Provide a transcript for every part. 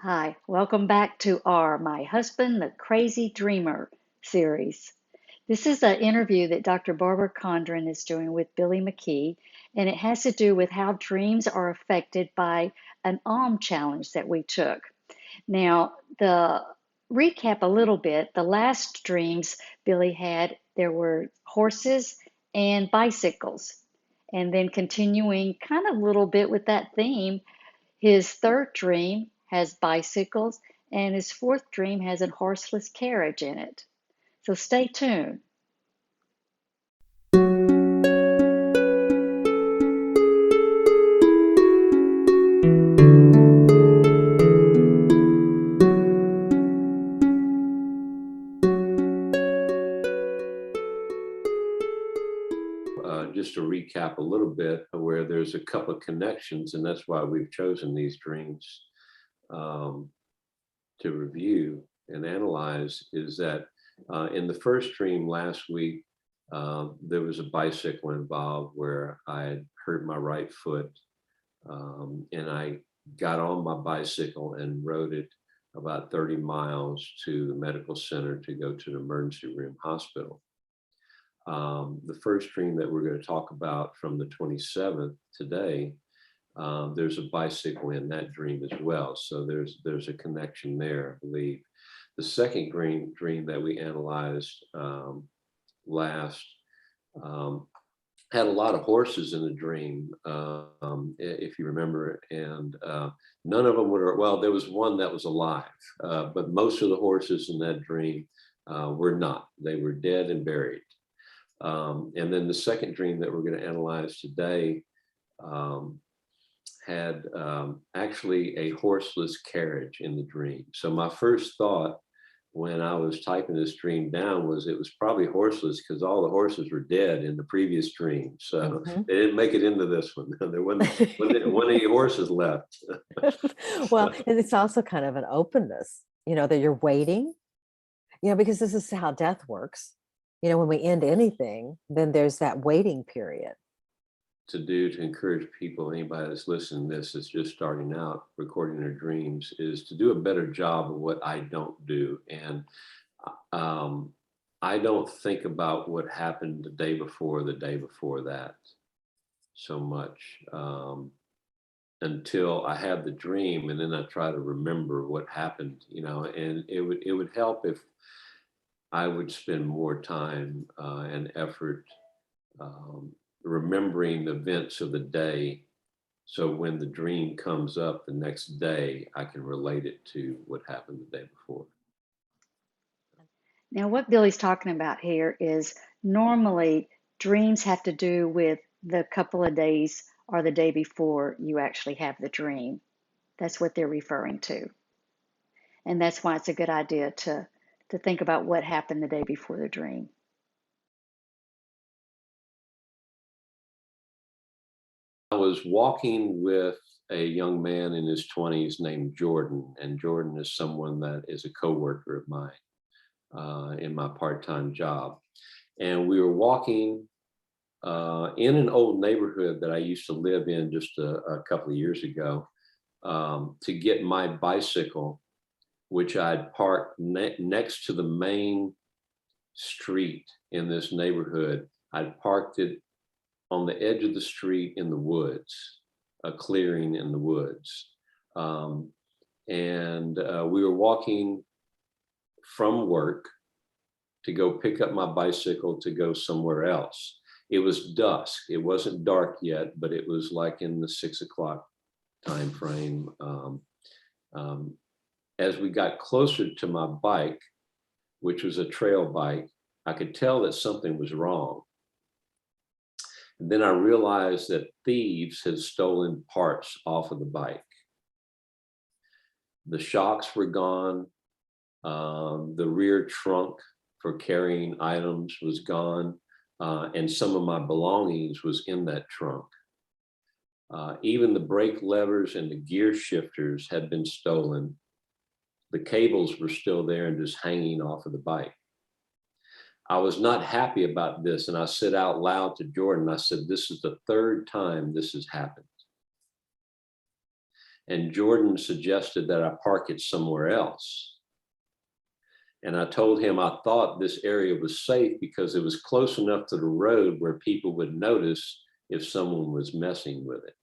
Hi, welcome back to our My Husband, the Crazy Dreamer series. This is an interview that Dr. Barbara Condron is doing with Billy McKee, and it has to do with how dreams are affected by an challenge that we took. Now, the recap a little bit, the last dreams Billy had, there were horses and bicycles. And then continuing kind of a little bit with that theme, his third dream has bicycles, and his fourth dream has a horseless carriage in it. So stay tuned. Just to recap a little bit, where there's a couple of connections, and that's why we've chosen these dreams um, to review and analyze, is that in the first dream last week, there was a bicycle involved where I had hurt my right foot, and I got on my bicycle and rode it about 30 miles to the medical center to go to the emergency room hospital. The first dream that we're going to talk about from the 27th today, there's a bicycle in that dream as well. So there's a connection there, I believe. The second dream that we analyzed last um, had a lot of horses in the dream, if you remember, and none of them were, well, there was one that was alive, but most of the horses in that dream were not. They were dead and buried. And then the second dream that we're going to analyze today had actually a horseless carriage in the dream. So my first thought when I was typing this dream down was it was probably horseless because all the horses were dead in the previous dream. So they didn't make it into this one. There wasn't any horses left. Well, and it's also kind of an openness, that you're waiting, because this is how death works. When we end anything, then there's that waiting period. To encourage people, anybody that's listening to this is just starting out recording their dreams, is to do a better job of what I don't do. And I don't think about what happened the day before that so much until I have the dream, and then I try to remember what happened, and it would help if I would spend more time and effort remembering the events of the day. So when the dream comes up the next day, I can relate it to what happened the day before. Now, what Billy's talking about here is normally dreams have to do with the couple of days or the day before you actually have the dream. That's what they're referring to. And that's why it's a good idea to think about what happened the day before the dream. I was walking with a young man in his 20s named Jordan, and Jordan is someone that is a coworker of mine in my part-time job. And we were walking in an old neighborhood that I used to live in just a couple of years ago to get my bicycle, which I'd parked next to the main street in this neighborhood. I'd parked it on the edge of the street in the woods, a clearing in the woods. And we were walking from work to go pick up my bicycle to go somewhere else. It was dusk. It wasn't dark yet, but it was like in the 6 o'clock time frame. As we got closer to my bike, which was a trail bike, I could tell that something was wrong. And then I realized that thieves had stolen parts off of the bike. The shocks were gone. The rear trunk for carrying items was gone. And some of my belongings was in that trunk. Even the brake levers and the gear shifters had been stolen. The cables were still there and just hanging off of the bike. I was not happy about this, and I said out loud to Jordan, I said, "This is the third time this has happened." and Jordan suggested that I park it somewhere else. And I told him I thought this area was safe because it was close enough to the road where people would notice if someone was messing with it.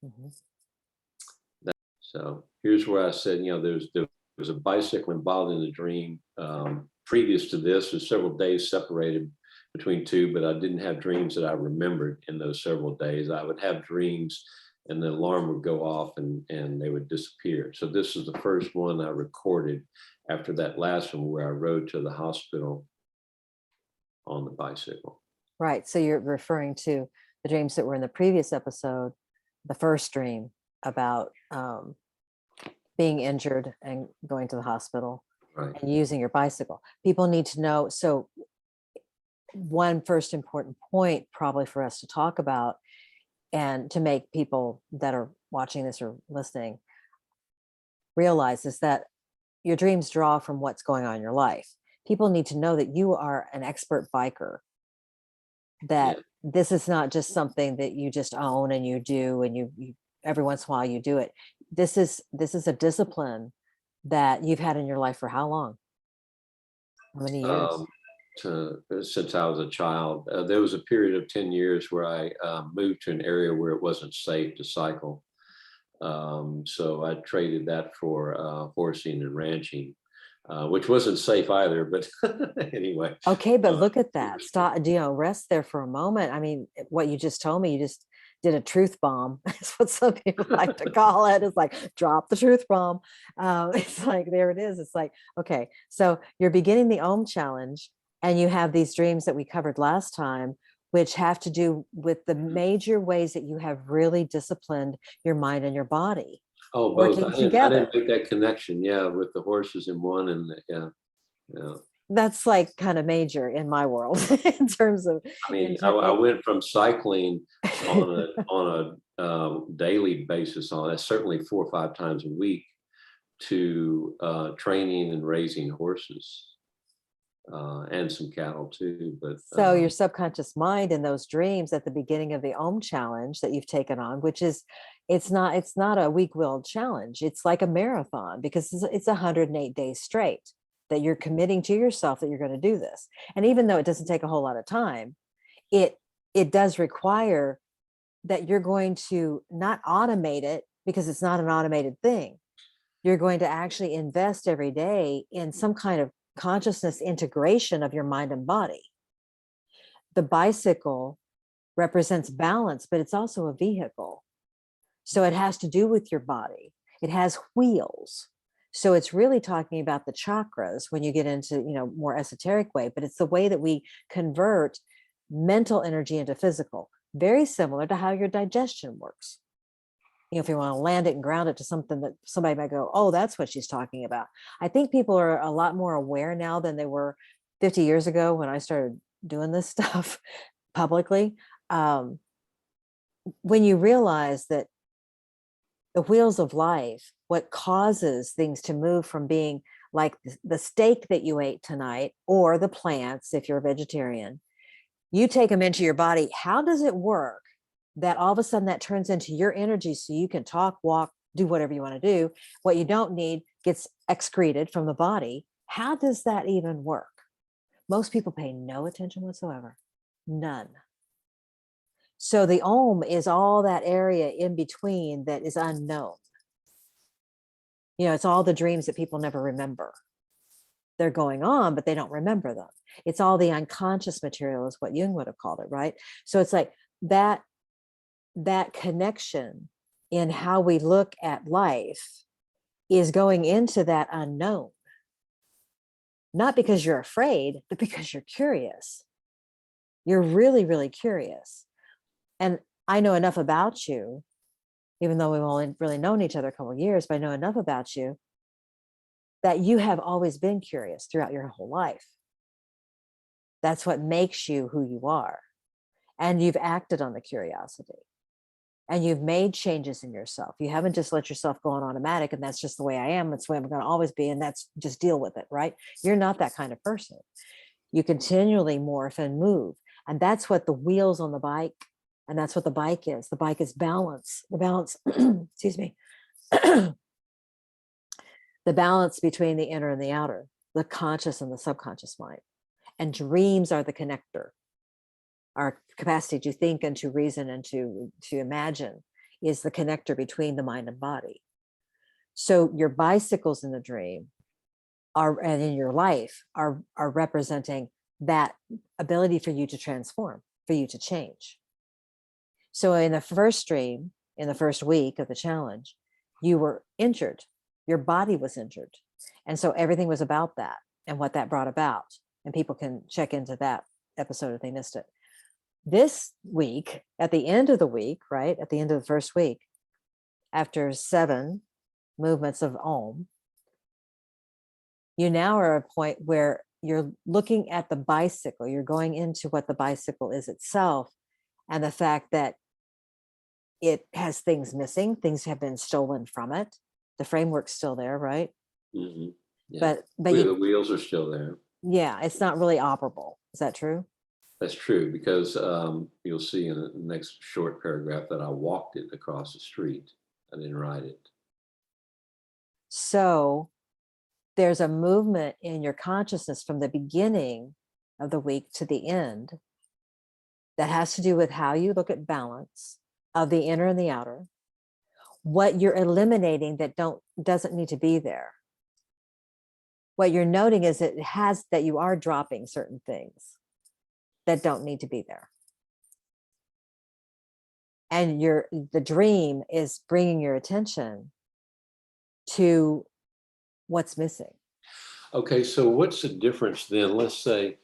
Mhm. So here's where I said, there was a bicycle involved in the dream. Previous to this, there's several days separated between two, but I didn't have dreams that I remembered in those several days. I would have dreams and the alarm would go off and they would disappear. So this is the first one I recorded after that last one where I rode to the hospital on the bicycle. Right. So you're referring to the dreams that were in the previous episode, the first dream about being injured and going to the hospital, right, and using your bicycle. People need to know. So one first important point probably for us to talk about, and to make people that are watching this or listening realize, is that your dreams draw from what's going on in your life. People need to know that you are an expert biker, that this is not just something that you just own and you do, and you every once in a while you do it. This is a discipline that you've had in your life for how long? How many years? Since I was a child. There was a period of 10 years where I moved to an area where it wasn't safe to cycle. So I traded that for horsing and ranching, which wasn't safe either, but anyway. Okay, but look at that. Stop, rest there for a moment. I mean, what you just told me, you just did a truth bomb. That's what some people like to call it. It's like, drop the truth bomb. It's like, there it is. It's like, okay, so you're beginning the Om challenge, and you have these dreams that we covered last time, which have to do with the major ways that you have really disciplined your mind and your body. Oh, both. I didn't make that connection. Yeah, with the horses in one, and yeah. That's like kind of major in my world in terms of. I mean, I went from cycling on a daily basis, certainly 4 or 5 times a week, to training and raising horses. And some cattle too, but so your subconscious mind in those dreams at the beginning of the Om challenge that you've taken on, which is, it's not a weak-willed challenge. It's like a marathon, because it's 108 days straight that you're committing to yourself that you're going to do this. And even though it doesn't take a whole lot of time, it does require that you're going to not automate it, because it's not an automated thing. You're going to actually invest every day in some kind of consciousness integration of your mind and body. The bicycle represents balance, but it's also a vehicle. So it has to do with your body. It has wheels. So it's really talking about the chakras when you get into, more esoteric way, but it's the way that we convert mental energy into physical, very similar to how your digestion works. If you want to land it and ground it to something that somebody might go, oh, that's what she's talking about. I think people are a lot more aware now than they were 50 years ago when I started doing this stuff publicly. When you realize that the wheels of life, what causes things to move from being like the steak that you ate tonight, or the plants, if you're a vegetarian, you take them into your body. How does it work that all of a sudden that turns into your energy so you can talk, walk, do whatever you want to do? What you don't need gets excreted from the body. How does that even work? Most people pay no attention whatsoever. None. So the Om is all that area in between that is unknown. It's all the dreams that people never remember. They're going on, but they don't remember them. It's all the unconscious material, is what Jung would have called it, right? So it's like that connection in how we look at life is going into that unknown. Not because you're afraid, but because you're curious. You're really, really curious. And I know enough about you, even though we've only really known each other a couple of years, but I know enough about you that you have always been curious throughout your whole life. That's what makes you who you are. And you've acted on the curiosity. And you've made changes in yourself. You haven't just let yourself go on automatic, and that's just the way I am. That's the way I'm going to always be. And that's just deal with it, right? You're not that kind of person. You continually morph and move. And that's what the wheels on the bike, and that's what the bike is. The bike is balance. The balance, excuse me, the balance between the inner and the outer, the conscious and the subconscious mind. And dreams are the connector. Our capacity to think and to reason and to imagine is the connector between the mind and body. So your bicycles in the dream are, and in your life, are representing that ability for you to transform, for you to change. So in the first dream, in the first week of the challenge, you were injured. Your body was injured. And so everything was about that and what that brought about. And people can check into that episode if they missed it. This week, at the end of the week, right, at the end of the first week, after 7 movements of Om, you now are at a point where you're looking at the bicycle. You're going into what the bicycle is itself, and the fact that it has things missing, things have been stolen from it. The framework's still there, right? Mm-hmm. Yeah. But The wheels are still there. Yeah, it's not really operable. Is that true? That's true, because you'll see in the next short paragraph that I walked it across the street. I didn't ride it. So there's a movement in your consciousness from the beginning of the week to the end that has to do with how you look at balance of the inner and the outer, what you're eliminating that doesn't need to be there. What you're noting is that you are dropping certain things that don't need to be there. And the dream is bringing your attention to what's missing. Okay, so what's the difference then? Let's say,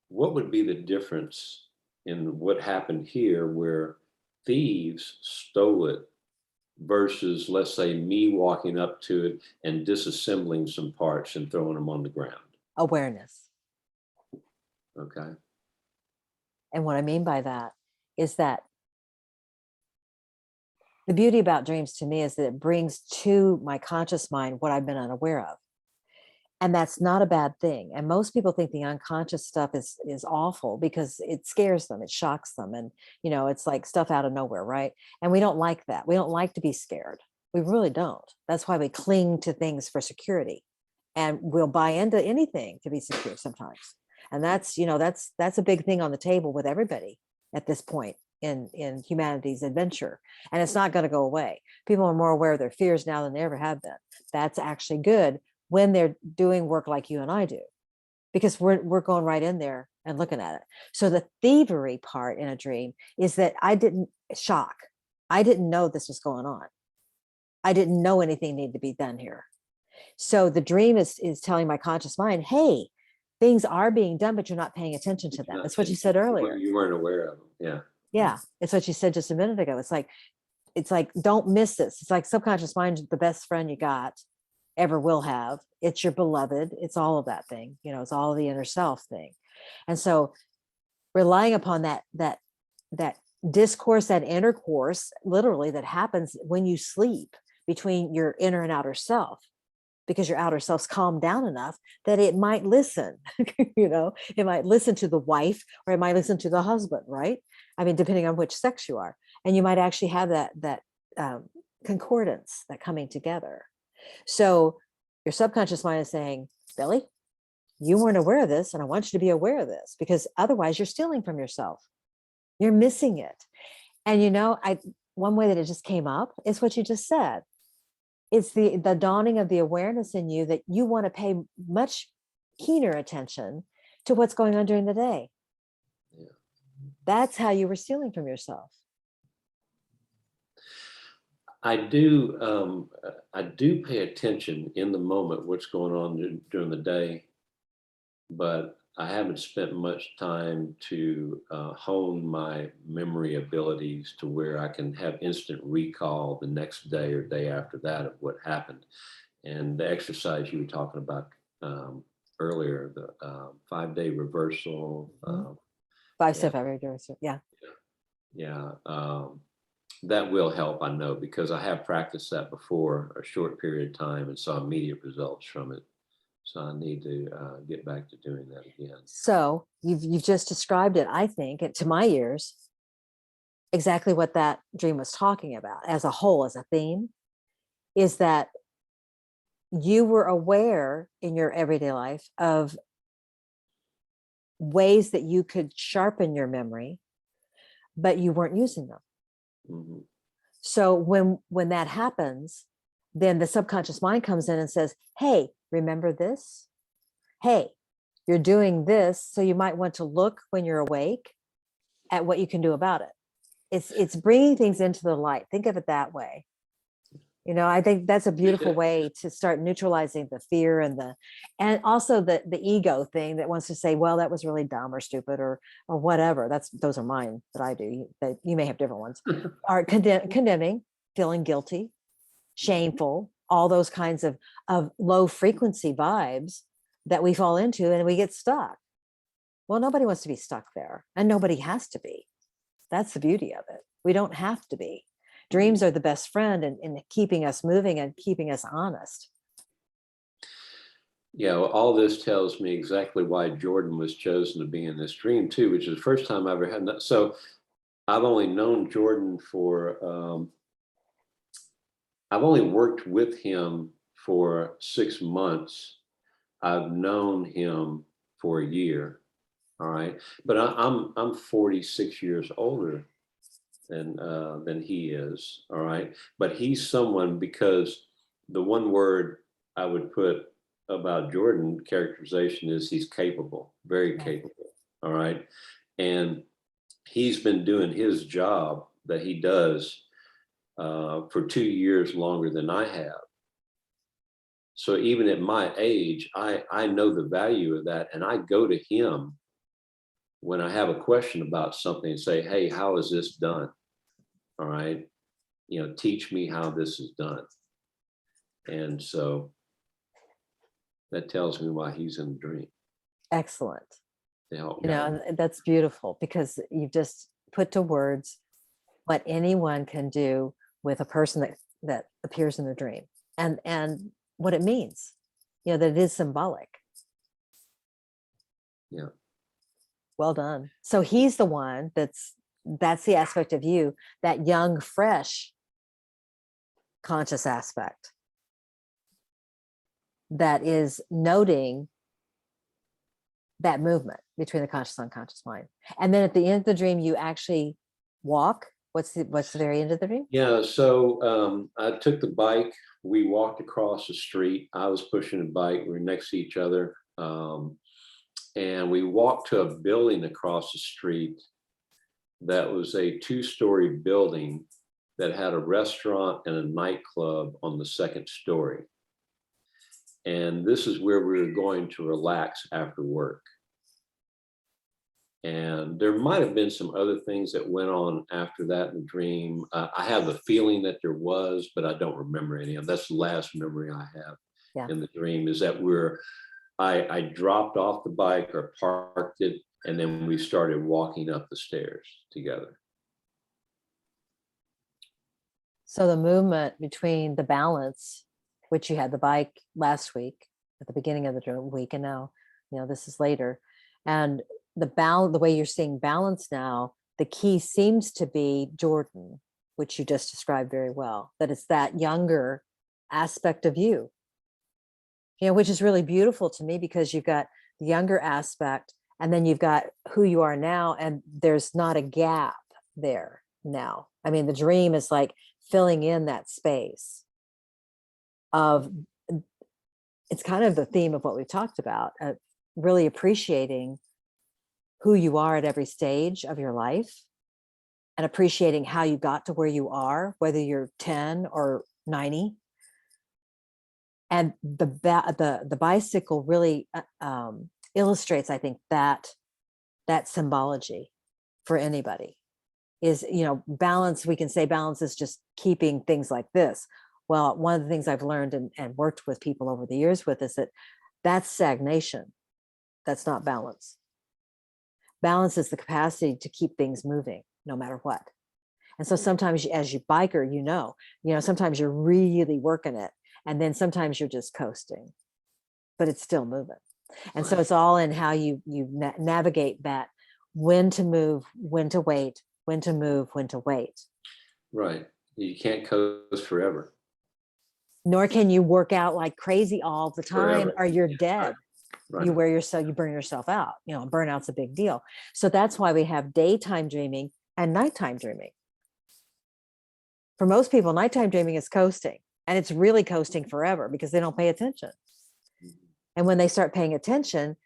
what would be the difference in what happened here where thieves stole it versus, let's say, me walking up to it and disassembling some parts and throwing them on the ground? Awareness. Okay. And what I mean by that is that the beauty about dreams to me is that it brings to my conscious mind what I've been unaware of. And that's not a bad thing. And most people think the unconscious stuff is awful because it scares them, it shocks them. And, it's like stuff out of nowhere, right? And we don't like that. We don't like to be scared. We really don't. That's why we cling to things for security. And we'll buy into anything to be secure sometimes. And that's a big thing on the table with everybody at this point in humanity's adventure. And it's not going to go away. People are more aware of their fears now than they ever have been. That's actually good when they're doing work like you and I do, because we're going right in there and looking at it. So the thievery part in a dream is that I didn't know this was going on. I didn't know anything needed to be done here. So the dream is telling my conscious mind, hey, things are being done, but you're not paying attention to them. That's what you said earlier. You weren't aware of them. Yeah. Yeah. It's what you said just a minute ago. It's like, don't miss this. It's like subconscious mind, the best friend you got, ever will have. It's your beloved. It's all of that thing. It's all the inner self thing. And so relying upon that discourse, that intercourse, literally, that happens when you sleep between your inner and outer self, because your outer self's calmed down enough that it might listen. It might listen to the wife, or it might listen to the husband, right? I mean, depending on which sex you are. And you might actually have that concordance, that coming together. So your subconscious mind is saying, Billy, you weren't aware of this, and I want you to be aware of this, because otherwise you're stealing from yourself. You're missing it. And one way that it just came up is what you just said. It's the dawning of the awareness in you that you want to pay much keener attention to what's going on during the day. Yeah. That's how you were stealing from yourself. I do pay attention in the moment what's going on during the day, but I haven't spent much time to hone my memory abilities to where I can have instant recall the next day or day after that of what happened. And the exercise you were talking about earlier, the 5-day reversal. 5-step reversal, yeah. Yeah. That will help, I know, because I have practiced that before a short period of time and saw immediate results from it. So I need to get back to doing that again. So you've just described it, I think, to my ears, exactly what that dream was talking about as a whole, as a theme. is that you were aware in your everyday life of ways that you could sharpen your memory, but you weren't using them. Mm-hmm. So when that happens, then the subconscious mind comes in and says, hey, remember this? Hey, you're doing this, so you might want to look when you're awake at what you can do about it. It's bringing things into the light. Think of it that way. You know, I think that's a beautiful way to start neutralizing the fear and also the ego thing that wants to say, well, that was really dumb or stupid or whatever. Those are mine that I do. That you may have different ones. Are condemning, feeling guilty, shameful, all those kinds of low frequency vibes that we fall into and we get stuck. Well, nobody wants to be stuck there, and nobody has to be. That's the beauty of it. We don't have to be. Dreams are the best friend in keeping us moving and keeping us honest. Yeah, well, all this tells me exactly why Jordan was chosen to be in this dream too, which is the first time I ever had that. So I've only known Jordan for, I've only worked with him for 6 months. I've known him for a year. All right. But I'm 46 years older than he is. All right. But he's someone, because the one word I would put about Jordan characterization is he's capable, very capable. All right. And he's been doing his job that he does for 2 years longer than I have. So even at my age, I know the value of that. And I go to him when I have a question about something and say, hey, how is this done? All right. You know, teach me how this is done. And so that tells me why he's in the dream. Excellent. To help You me. know, that's beautiful because you've just put to words what anyone can do with a person that appears in the dream and what it means, you know, that it is symbolic. Yeah. Well done. So he's the one that's the aspect of you, that young, fresh, conscious aspect that is noting that movement between the conscious and unconscious mind. And then at the end of the dream, you actually walk. What's the very end of the dream? Yeah. So I took the bike. We walked across the street. I was pushing a bike. We were next to each other. And we walked to a building across the street that was a 2-story building that had a restaurant and a nightclub on the 2nd story. And this is where we were going to relax after work. And there might have been some other things that went on after that in the dream. I have the feeling that there was, but I don't remember any of them. That's the last memory I have in the dream, is that I dropped off the bike or parked it, and then we started walking up the stairs together. So the movement between the balance, which you had the bike last week at the beginning of the week, and now, you know, this is later, and the way you're seeing balance now, the key seems to be Jordan, which you just described very well, that it's that younger aspect of you, you know, which is really beautiful to me because you've got the younger aspect and then you've got who you are now, and there's not a gap there now. I mean, the dream is like filling in that space of, it's kind of the theme of what we've talked about, really appreciating who you are at every stage of your life and appreciating how you got to where you are, whether you're 10 or 90. And the bicycle really illustrates, I think, that symbology for anybody is, you know, balance. We can say balance is just keeping things like this. Well, one of the things I've learned and worked with people over the years with is that that's stagnation. That's not balance. Balance is the capacity to keep things moving no matter what. And so sometimes as you biker, you know, sometimes you're really working it, and then sometimes you're just coasting, but it's still moving. And so it's all in how you navigate that, when to move, when to wait, when to move, when to wait. Right. You can't coast forever. nor can you work out like crazy all the time Forever. or you're Yeah, dead. right. You wear yourself, you burn yourself out. Burnout's a big deal. So that's why we have daytime dreaming and nighttime dreaming. For most people, nighttime dreaming is coasting, and it's really coasting forever because they don't pay attention. And when they start paying attention,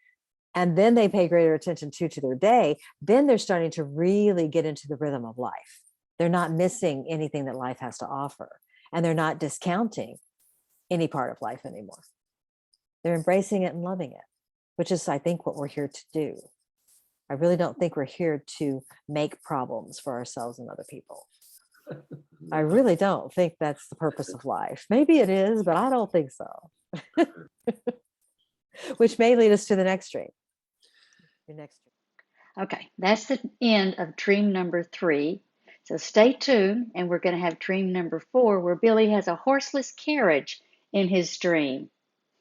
and then they pay greater attention to their day, then they're starting to really get into the rhythm of life. They're not missing anything that life has to offer, and they're not discounting any part of life anymore. They're embracing it and loving it, which is, I think, what we're here to do. I really don't think we're here to make problems for ourselves and other people. I really don't think that's the purpose of life. Maybe it is, but I don't think so. Which may lead us to the next dream. Your next dream. Okay, that's the end of dream number 3. So stay tuned, and we're going to have dream number 4, where Billy has a horseless carriage in his dream.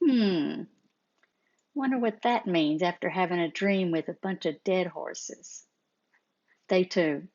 Wonder what that means after having a dream with a bunch of dead horses. Stay tuned.